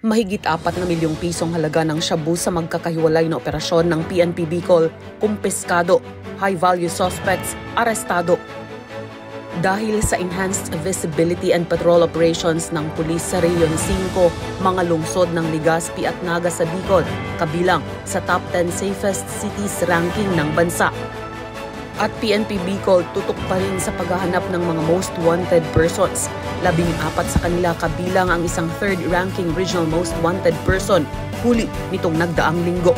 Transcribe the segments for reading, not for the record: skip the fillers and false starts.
Mahigit 4 na milyong pisong halaga ng shabu sa magkakahiwalay na operasyon ng PNP Bicol, kumpiskado, high-value suspects, arestado. Dahil sa enhanced visibility and patrol operations ng pulis sa Region 5, mga lungsod ng Legazpi at Naga sa Bicol, kabilang sa top 10 safest cities ranking ng bansa. At PNP Bicol tutok pa rin sa paghahanap ng mga most wanted persons. 14 sa kanila kabilang ang isang third-ranking regional most wanted person, huli nitong nagdaang linggo.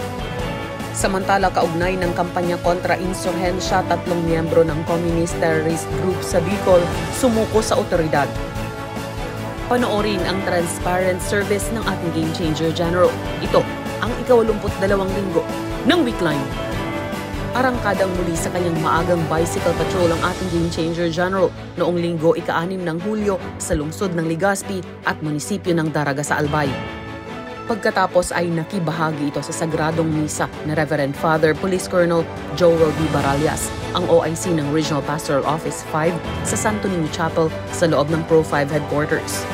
Samantala, kaugnay ng kampanya kontra insurhensya, 3 miyembro ng Communist Terrorist Group sa Bicol sumuko sa otoridad. Panoorin ang transparent service ng ating Game Changer General. Ito ang ika-82 linggo ng Weekline. Arangkadang muli sa kanyang maagang bicycle patrol ang ating Game Changer General noong linggo ika-6 ng Hulyo sa lungsod ng Legazpi at munisipyo ng Daraga sa Albay. Pagkatapos ay nakibahagi ito sa sagradong misa na Reverend Father Police Colonel Joel D. Baralias, ang OIC ng Regional Pastoral Office 5 sa Santo Niño Chapel sa loob ng Pro 5 headquarters.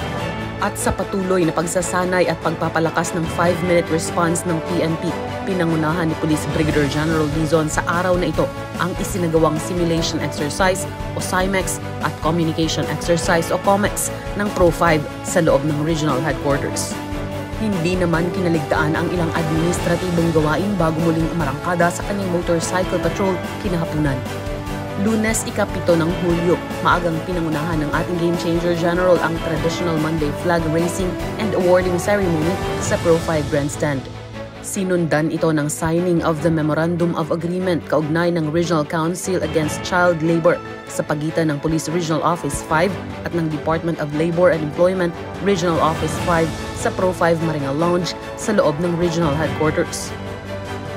At sa patuloy na pagsasanay at pagpapalakas ng 5-minute response ng PNP, pinangunahan ni Police Brigadier General Dizon sa araw na ito ang isinagawang simulation exercise o SIMEX at communication exercise o COMEX ng Pro 5 sa loob ng regional headquarters. Hindi naman kinaligtaan ang ilang administratibong gawain bago muling umarangkada sa kanyang motorcycle patrol kinahapunan. Lunes, ika-7 ng Hulyo, maagang pinangunahan ng ating Game Changer General ang traditional Monday flag racing and awarding ceremony sa Pro 5 Grandstand. Sinundan ito ng signing of the Memorandum of Agreement kaugnay ng Regional Council Against Child Labor sa pagitan ng Police Regional Office 5 at ng Department of Labor and Employment Regional Office 5 sa Pro 5 Maringal Lounge sa loob ng regional headquarters.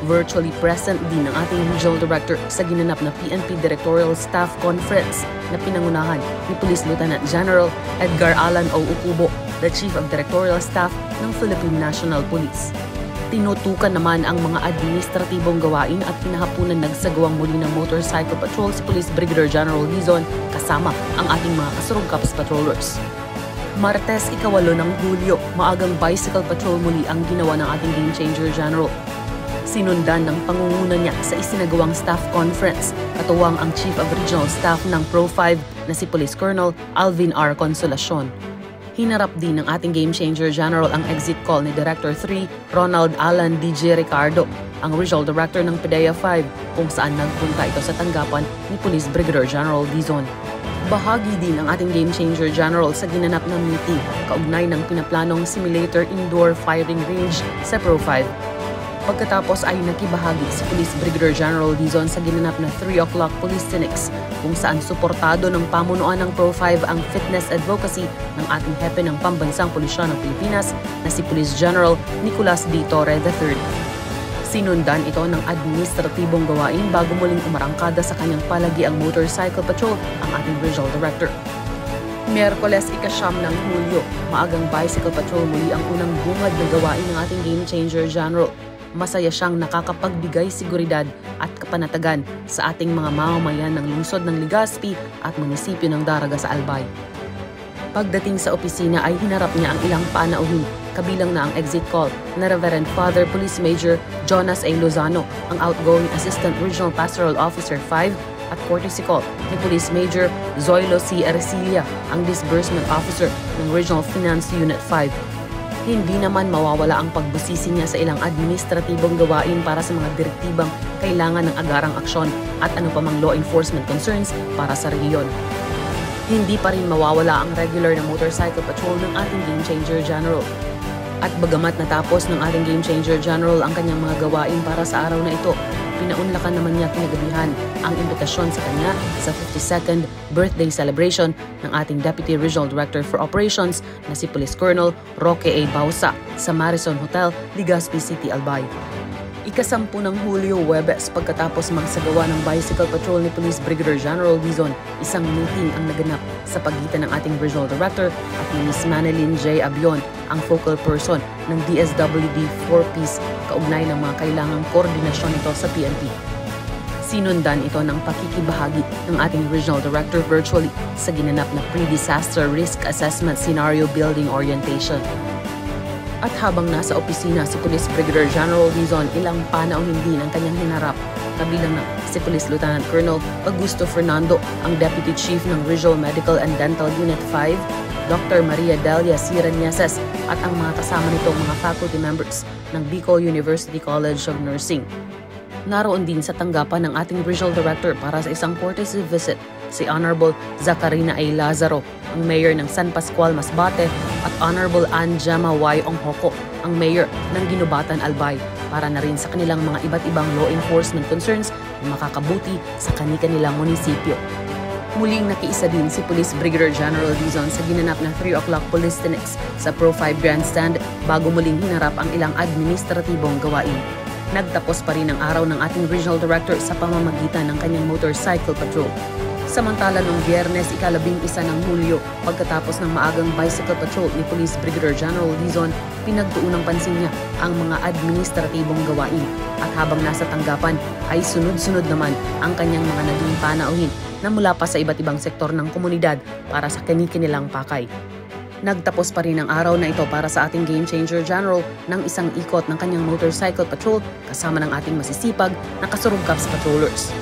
Virtually present din ang ating Regional Director sa ginanap na PNP Directorial Staff Conference na pinangunahan ni Police Lieutenant General Edgar Alan O. Ucubo, the Chief of Directorial Staff ng Philippine National Police. Tinutukan naman ang mga administratibong gawain at kinahapunan nagsagawang muli ng motorcycle patrol si Police Brigadier General Dizon kasama ang ating mga kasurong Cops Patrollers. Martes, ika-8 ng Hulyo, maagang bicycle patrol muli ang ginawa ng ating Game Changer General. Sinundan ng pangunguna niya sa isinagawang staff conference, katuwang ang Chief of Regional Staff ng Pro 5 na si Police Colonel Alvin R. Consolacion. Hinarap din ng ating Game Changer General ang exit call ni Director 3 Ronald Alan D.J. Ricardo, ang Regional Director ng PDEA 5, kung saan nagpunta ito sa tanggapan ni Police Brigadier General Dizon. Bahagi din ang ating Game Changer General sa ginanap ng meeting kaugnay ng pinaplanong simulator indoor firing range sa Pro 5. Pagkatapos ay nakibahagi si Police Brigadier General Dizon sa ginanap na 3 o'clock Police Clinics kung saan suportado ng pamunuan ng Pro 5 ang fitness advocacy ng ating hepe ng Pambansang Pulisya ng Pilipinas na si Police General Nicolas D. Torre III. Sinundan ito ng administratibong gawain bago muling umarangkada sa kanyang palagiang motorcycle patrol ang ating Regional Director. Miyerkules, ika-9 ng Hulyo, maagang bicycle patrol muli ang unang bungad na gawain ng ating Game Changer General. Masaya siyang nakakapagbigay seguridad at kapanatagan sa ating mga mamamayan ng lungsod ng Legazpi at munisipyo ng Daraga sa Albay. Pagdating sa opisina ay hinarap niya ang ilang panauhin, kabilang na ang exit call na Reverend Father Police Major Jonas A. Lozano, ang outgoing Assistant Regional Pastoral Officer 5, at courtesy call ni Police Major Zoilo C. Ercilia, ang Disbursement Officer ng Regional Finance Unit 5. Hindi naman mawawala ang pagbusisi niya sa ilang administratibong gawain para sa mga direktibang kailangan ng agarang aksyon at ano pa mang law enforcement concerns para sa rehiyon. Hindi pa rin mawawala ang regular na motorcycle patrol ng ating Game Changer General. At bagamat natapos ng ating Game Changer General ang kanyang mga gawain para sa araw na ito, pinaunlakan naman niya kinagabihan ang imbitasyon sa kanya sa 52nd birthday celebration ng ating Deputy Regional Director for Operations na si Police Colonel Roque A. Bausa sa Marison Hotel, Legazpi City, Albay. Ika-10 ng Hulyo, Huwebes, pagkatapos magsagawa ng bicycle patrol ni Police Brigadier General Dizon, isang meeting ang naganap sa pagitan ng ating Regional Director at ni Ms. Manilyn J. Abion, ang focal person ng DSWD 4Ps kaugnay ng mga kailangang koordinasyon nito sa PNP. Sinundan ito ng pakikibahagi ng ating Regional Director virtually sa ginanap na Pre-Disaster Risk Assessment Scenario Building Orientation. At habang nasa opisina si Police Brigadier General Dizon, ilang panahon din ang kanyang hinarap. Kabilang na si Police Lieutenant Colonel Augusto Fernando, ang Deputy Chief ng Regional Medical and Dental Unit 5, Dr. Maria Delia Siranieses at ang mga kasama nitong mga faculty members ng Bicol University College of Nursing. Naroon din sa tanggapan ng ating Regional Director para sa isang courtesy visit si Honorable Zacarina A. Lazaro, ang Mayor ng San Pascual, Masbate, at Honorable Ann Gemma Y. Onghoko, ang Mayor ng Ginubatan, Albay, para na rin sa kanilang mga iba't ibang law enforcement concerns na makakabuti sa kani-kanilang munisipyo. Muling nakiisa din si Police Brigadier General Dizon sa ginanap na 3 o'clock police clinics sa Pro 5 Grandstand bago muling hinarap ang ilang administratibong gawain. Nagtapos pa rin ang araw ng ating Regional Director sa pamamagitan ng kanyang motorcycle patrol. Samantala noong Biyernes, ika-11 ng Hulyo, pagkatapos ng maagang bicycle patrol ni Police Brigadier General Dizon, pinagtuunang pansin niya ang mga administratibong gawain. At habang nasa tanggapan, ay sunod-sunod naman ang kanyang mga naging panauhin na mula pa sa iba't ibang sektor ng komunidad para sa kani-kanilang pakay. Nagtapos pa rin ang araw na ito para sa ating Game Changer General ng isang ikot ng kanyang motorcycle patrol kasama ng ating masisipag na kasurugkaps patrollers.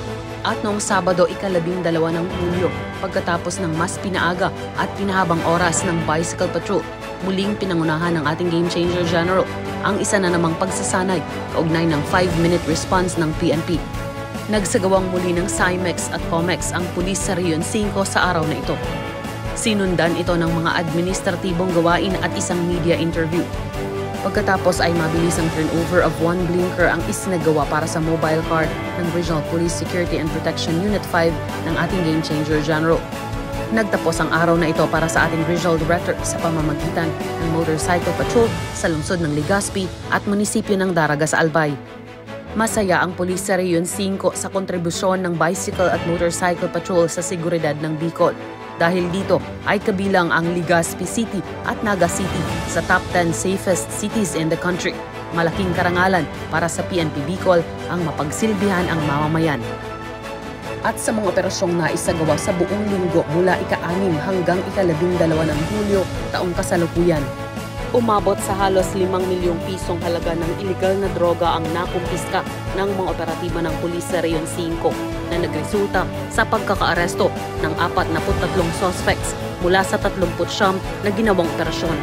At noong Sabado, ika-12 ng Hulyo, pagkatapos ng mas pinaaga at pinahabang oras ng bicycle patrol, muling pinangunahan ng ating Game Changer General ang isa na namang pagsasanay kaugnay ng 5-minute response ng PNP. Nagsagawang muli ng CIMEX at COMEX ang pulis sa Rion 5 sa araw na ito. Sinundan ito ng mga administratibong gawain at isang media interview. Pagkatapos ay mabilis ang turnover of 1 blinker ang isinagawa para sa mobile car ng Regional Police Security and Protection Unit 5 ng ating Game Changer General. Nagtapos ang araw na ito para sa ating Regional Director sa pamamagitan ng motorcycle patrol sa lungsod ng Legazpi at munisipyo ng Daraga sa Albay. Masaya ang pulis sa Rion 5 sa kontribusyon ng bicycle at motorcycle patrol sa seguridad ng Bicol. Dahil dito ay kabilang ang Legazpi City at Naga City sa top 10 safest cities in the country. Malaking karangalan para sa PNP Bicol ang mapagsilbihan ang mamamayan. At sa mga operasyong naisagawa sa buong linggo mula ika-6 hanggang ika-12 ng Hulyo taong kasalukuyan, umabot sa halos 5 milyong pisong halaga ng iligal na droga ang nakumpiska ng mga operatiba ng pulis sa Rion 5 na nagresulta sa pagkakaaresto ng 43 suspects mula sa 39 na ginawang operasyon.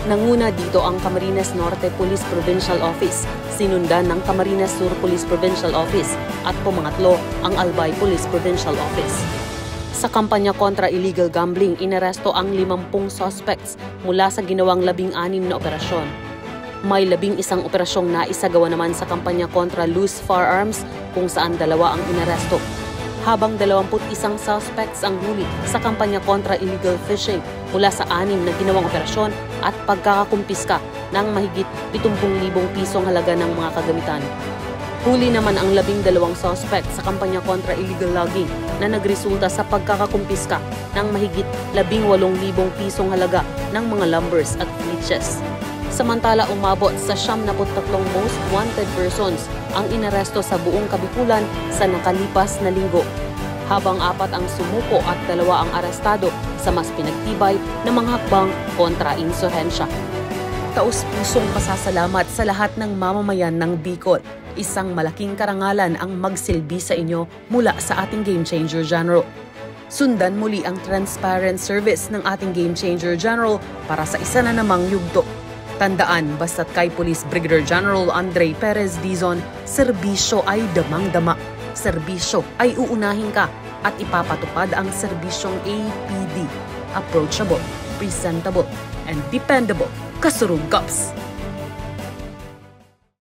Nanguna dito ang Camarines Norte Police Provincial Office, sinundan ng Camarines Sur Police Provincial Office at pumangatlo ang Albay Police Provincial Office. Sa kampanya kontra illegal gambling, inaresto ang 50 suspects mula sa ginawang 16 na operasyon. May 11 operasyong naisagawa naman sa kampanya kontra loose firearms kung saan 2 ang inaresto. Habang 21 suspects ang huli sa kampanya kontra illegal fishing mula sa 6 na ginawang operasyon at pagkakakumpiska ng mahigit 70,000 pisong halaga ng mga kagamitan. Huli naman ang 12 suspect sa kampanya kontra illegal logging na nagresulta sa pagkakakumpiska ng mahigit 18,000 pisong halaga ng mga lumbers at leaches. Samantala umabot sa 73 most wanted persons ang inaresto sa buong Kabikulan sa nakalipas na linggo, habang 4 ang sumuko at 2 ang arestado sa mas pinagtibay na mga hakbang kontra insurhensya. Taus-pusong pasasalamat sa lahat ng mamamayan ng Bicol. Isang malaking karangalan ang magsilbi sa inyo mula sa ating Game Changer General. Sundan muli ang transparent service ng ating Game Changer General para sa isa na namang yugto. Tandaan, basta't kay Police Brigadier General Andre Perez Dizon, serbisyo ay damang-dama. Serbisyo ay uunahin ka at ipapatupad ang serbisyong APD. Approachable, presentable, and dependable. Kasurugkaps!